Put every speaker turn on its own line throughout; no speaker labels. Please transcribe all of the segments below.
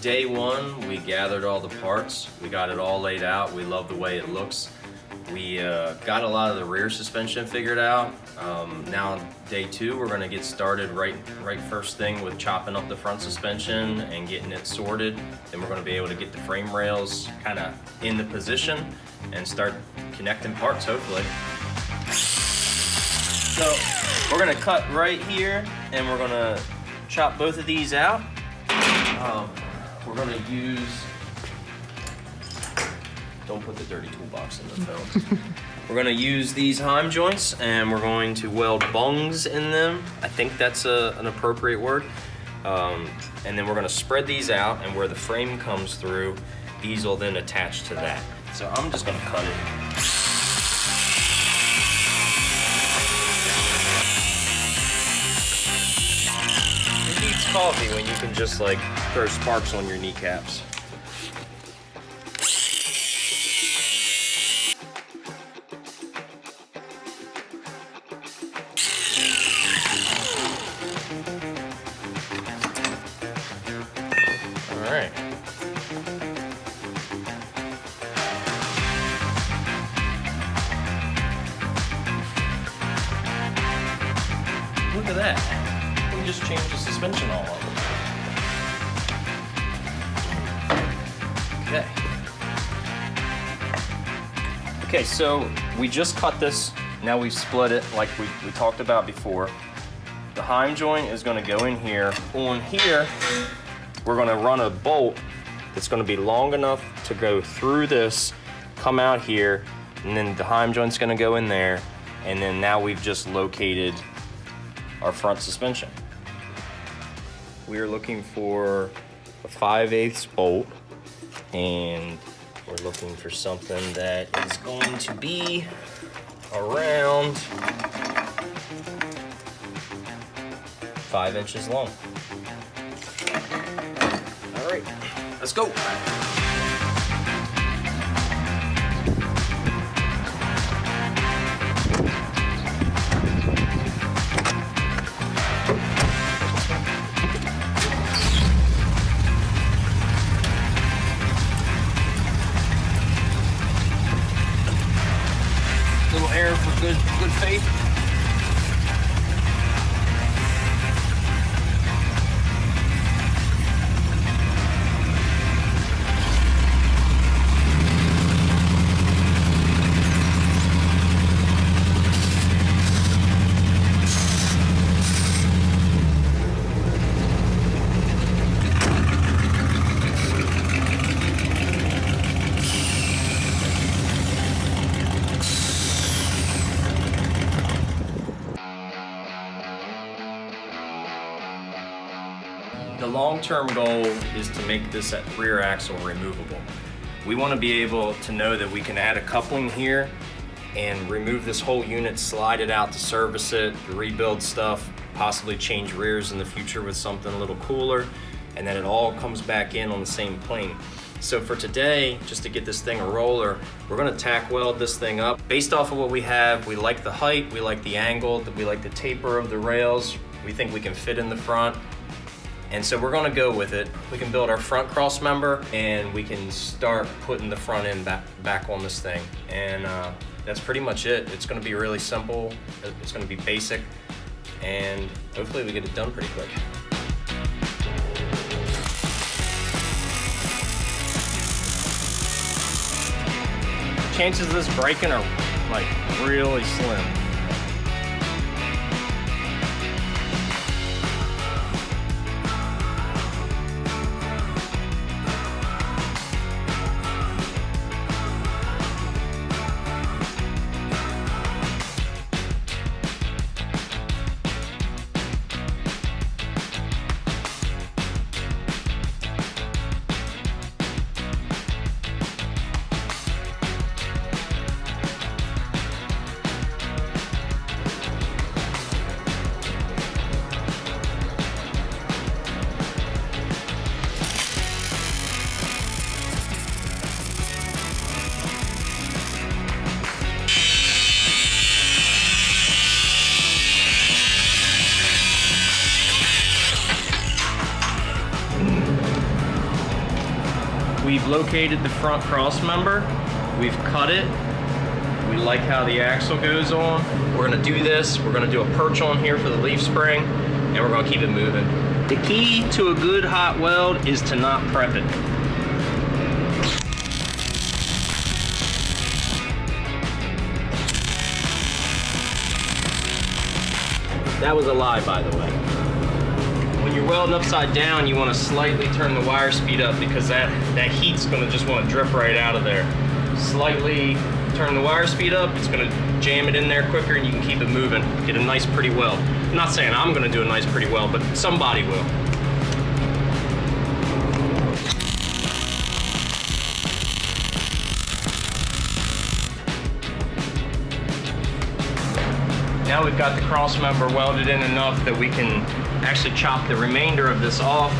Day one, we gathered all the parts. We got it all laid out. We love the way it looks. We got a lot of the rear suspension figured out. Now day two, we're gonna get started right first thing with chopping up the front suspension and getting it sorted. Then we're gonna be able to get the frame rails kind of in the position and start connecting parts, hopefully. So we're gonna cut right here and we're gonna chop both of these out. We're gonna use, don't put the dirty toolbox in the film. We're gonna use these heim joints and we're going to weld bungs in them. I think that's an appropriate word. And then we're gonna spread these out, and where the frame comes through, these will then attach to that. So I'm just gonna cut it. Who needs coffee when you can just like throw sparks on your kneecaps? All right. Look at that. We just changed the suspension all over. Okay. Okay, so we just cut this. Now we've split it like we talked about before. The heim joint is gonna go in here. On here, we're gonna run a bolt that's gonna be long enough to go through this, come out here, and then the heim joint's gonna go in there, and then now we've just located our front suspension. We are looking for a 5/8 bolt, and we're looking for something that is going to be around 5 inches long. All right, let's go. Little air for good faith. The long-term goal is to make this rear axle removable. We want to be able to know that we can add a coupling here and remove this whole unit, slide it out to service it, rebuild stuff, possibly change rears in the future with something a little cooler, and then it all comes back in on the same plane. So for today, just to get this thing a roller, we're gonna tack weld this thing up. Based off of what we have, we like the height, we like the angle, we like the taper of the rails, we think we can fit in the front. And so we're gonna go with it. We can build our front cross member and we can start putting the front end back on this thing. And that's pretty much it. It's gonna be really simple. It's gonna be basic. And hopefully we get it done pretty quick. Chances of this breaking are like really slim. we've located the front cross member, we've cut it. We like how the axle goes on. We're gonna do this. We're gonna do a perch on here for the leaf spring, and we're gonna keep it moving. The key to a good hot weld is to not prep it. That was a lie, by the way. When you're welding upside down, you want to slightly turn the wire speed up because that heat's going to just want to drip right out of there. Slightly turn the wire speed up, it's going to jam it in there quicker and you can keep it moving. Get a nice pretty weld. I'm not saying I'm going to do a nice pretty weld, but somebody will. Now we've got the cross member welded in enough that we can actually chop the remainder of this off,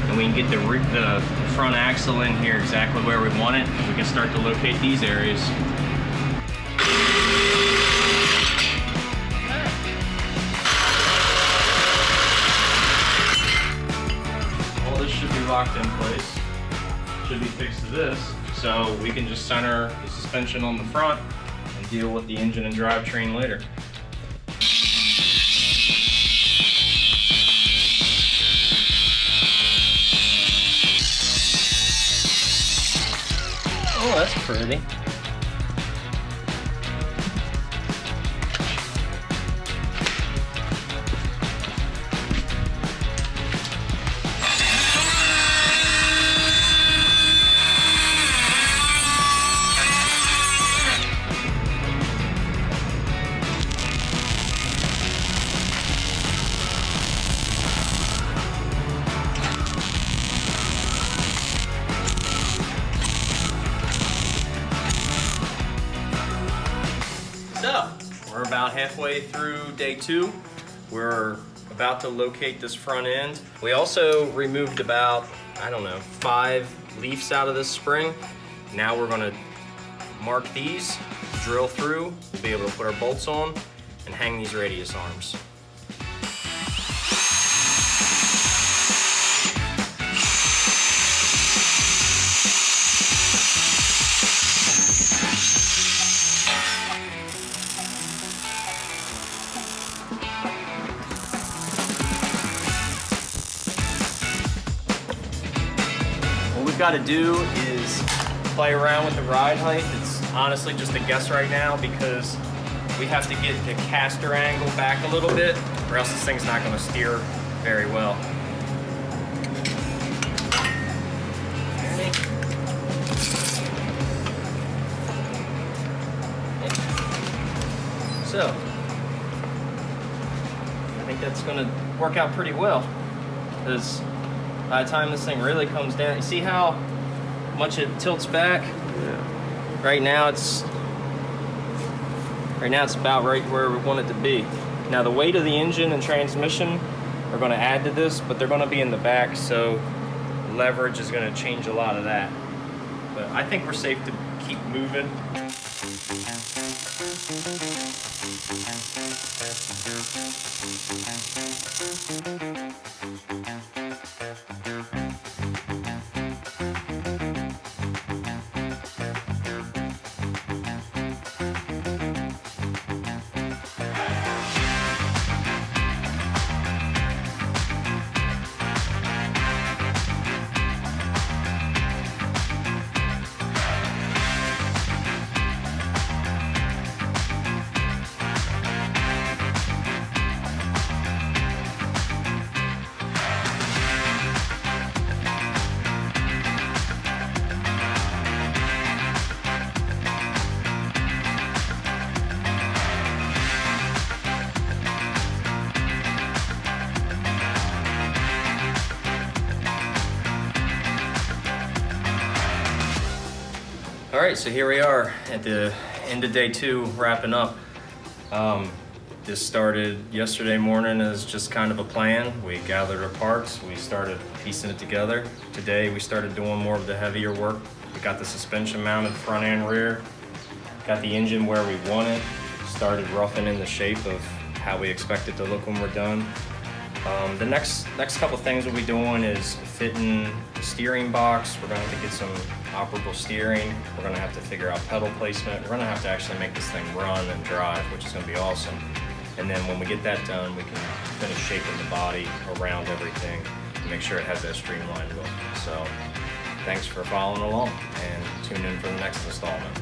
and we can get the front axle in here exactly where we want it. We can start to locate these areas. All this should be locked in place. Should be fixed to this, so we can just center the suspension on the front and deal with the engine and drivetrain later. Oh, that's pretty. So, we're about halfway through day 2. We're about to locate this front end. We also removed about, I don't know, 5 leaves out of this spring. Now we're gonna mark these, drill through, we'll be able to put our bolts on and hang these radius arms. What we've got to do is play around with the ride height. It's honestly just a guess right now because we have to get the caster angle back a little bit or else this thing's not going to steer very well. So, I think that's going to work out pretty well because by the time this thing really comes down, you see how much it tilts back? Yeah. Right now it's about right where we want it to be. Now the weight of the engine and transmission are going to add to this, but they're going to be in the back, so leverage is going to change a lot of that. But I think we're safe to keep moving. All right, so here we are at the end of day 2, wrapping up. This started yesterday morning as just kind of a plan. We gathered our parts, we started piecing it together. Today we started doing more of the heavier work. We got the suspension mounted front and rear, got the engine where we want it, started roughing in the shape of how we expect it to look when we're done. The next couple things we'll be doing is fitting the steering box. We're going to have to get some operable steering. We're going to have to figure out pedal placement. We're going to have to actually make this thing run and drive, which is going to be awesome. And then when we get that done, we can finish shaping the body around everything to make sure it has that streamlined look. So thanks for following along, and tune in for the next installment.